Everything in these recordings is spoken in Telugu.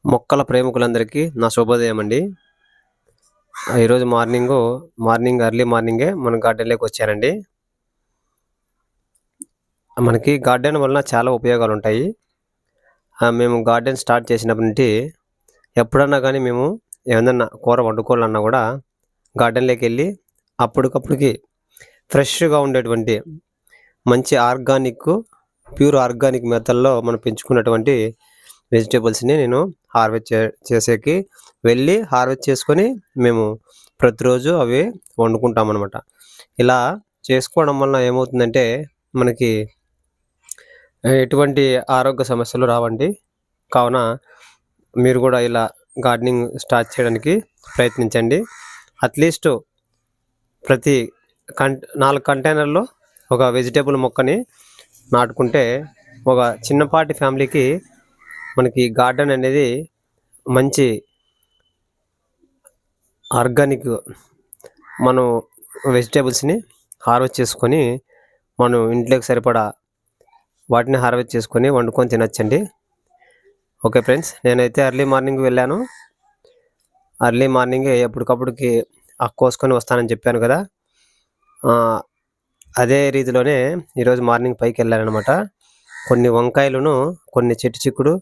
మొక్కల ప్రేమికులందరికీ నా శుభోదయం అండి. ఈరోజు మార్నింగ్ ఎర్లీ మార్నింగే మన గార్డెన్‌లోకి వచ్చానండి. మనకి గార్డెన్ వలన చాలా ఉపయోగాలుంటాయి. మేము గార్డెన్ స్టార్ట్ చేసినప్పటి నుండి ఎప్పుడన్నా గానీ మేము ఏదన్నా కూర వండుకోవాలన్నా గూడా గార్డెన్‌లోకెళ్ళి అప్పటికప్పుడుకి ఫ్రెష్‌గా ఉండేటువంటి మంచి ప్యూర్ ఆర్గానిక్ మెథడ్‌లో మనం పెంచుకున్నటువంటి వెజిటబుల్స్‌ని నేను చేసేకి వెళ్ళి హార్వెస్ట్ చేసుకొని మేము ప్రతిరోజు అవి వండుకుంటామనమాట. ఇలా చేసుకోవడం వలన ఏమవుతుందంటే మనకి ఎటువంటి ఆరోగ్య సమస్యలు రావండి. కావున మీరు గూడా ఇలా గార్డెనింగ్ స్టార్ట్ చేయడానికి ప్రయత్నించండి. అట్‌లీస్ట్ ప్రతి 4 కంటైనర్‌లో ఒక వెజిటబుల్ మొక్కని నాటుకుంటే ఒక చిన్నపాటి ఫ్యామిలీకి మనకి గార్డెన్ అనేది మంచి ఆర్గానిక్ మనం వెజిటబుల్స్‌ని హార్వెస్ట్ చేసుకొని మనం ఇంట్లోకి సరిపడా వాటిని హార్వెస్ట్ చేసుకొని వండుకొని తినొచ్చండి. ఓకే ఫ్రెండ్స్, నేనైతే ఎర్లీ మార్నింగ్ వెళ్ళాను. ఎర్లీ మార్నింగే ఎప్పటికప్పుడుకి కోసుకొని వస్తానని చెప్పాను కదా! అదే రీతిలోనే ఈరోజు మార్నింగ్ పైకెళ్ళాననమాట. కొన్ని వంకాయలును, కొన్ని చెట్టు చిక్కుడు,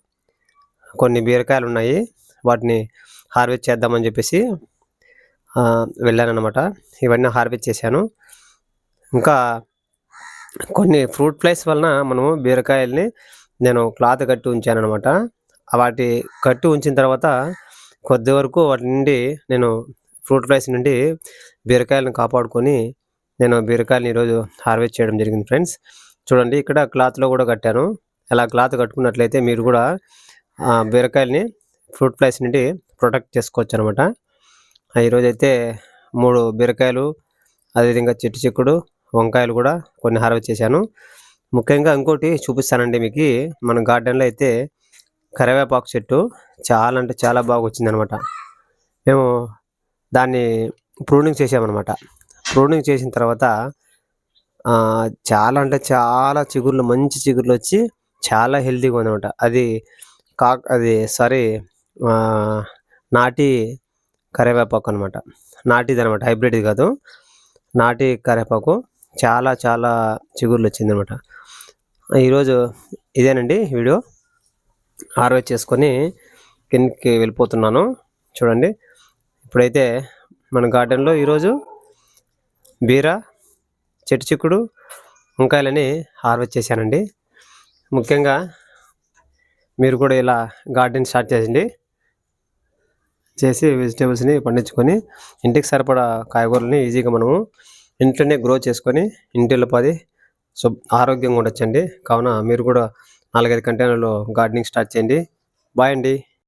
కొన్ని బీరకాయలున్నాయి. వాటిని హార్వెస్ట్ చేద్దామని చెప్పేసి వెళ్ళాననమాట. ఇవన్నీ హార్వెస్ట్ చేశాను. ఇంకా కొన్ని ఫ్రూట్ ఫ్లైస్ వలన మనము బీరకాయల్ని నేను క్లాత్ కట్టి ఉంచాననమాట. వాటి కట్టి ఉంచిన తర్వాత కొద్ది వరకు వాటి నుండి నేను ఫ్రూట్ ఫ్లైస్ నుండి బీరకాయలను కాపాడుకొని నేను బీరకాయలని ఈరోజు హార్వెస్ట్ చేయడం జరిగింది ఫ్రెండ్స్. చూడండి, ఇక్కడ క్లాత్‌లో కూడా కట్టాను. ఇలా క్లాత్ కట్టుకున్నట్లయితే మీరు కూడా బీరకాయలని ఫ్రూట్ ఫ్లైస్ నుండి ప్రొటెక్ట్ చేసుకోవచ్చనమాట. ఈరోజైతే 3 బీరకాయలు, అదేవిధంగా చెట్టు చిక్కుడు, వంకాయలు కూడా కొన్ని హార్వెస్ట్ చేశాను. ముఖ్యంగా ఇంకోటి చూపిస్తానండి మీకి. మన గార్డెన్‌లో అయితే కరివేపాకు చెట్టు చాలా అంటే చాలా బాగా వచ్చిందనమాట. మేము దాన్ని ప్రూనింగ్ చేసామనమాట. ప్రూనింగ్ చేసిన తర్వాత చాలా అంటే చాలా మంచి చిగుర్లొచ్చి చాలా హెల్తీగా ఉందనమాట. నాటి కరివేపాకు అనమాట. నాటిదనమాట, హైబ్రిడ్‌ది కాదు. నాటి కరివేపాకు చాలా చిగుర్లొచ్చిందనమాట. ఈరోజు ఇదేనండి వీడియో. హార్వెస్ట్ చేసుకొని కిందకి వెళ్ళిపోతున్నాను. చూడండి, ఇప్పుడైతే మన గార్డెన్‌లో ఈరోజు బీర, చెట్టు చిక్కుడు, వంకాయలని హార్వెస్ట్ చేశానండి. ముఖ్యంగా మీరు కూడా ఇలా గార్డెన్ స్టార్ట్ చేసి వెజిటేబుల్స్‌ని పండించుకొని ఇంటికి సరిపడా కాయగూరలని ఈజీగా మనము ఇంట్లోనే గ్రో చేసుకొని ఇంటిల్లిపాది ఆరోగ్యంగా ఉండొచ్చండి. కావున మీరు కూడా 4, 5 కంటైనర్‌లో గార్డెనింగ్ స్టార్ట్ చేయండి. బాయ్ అండి.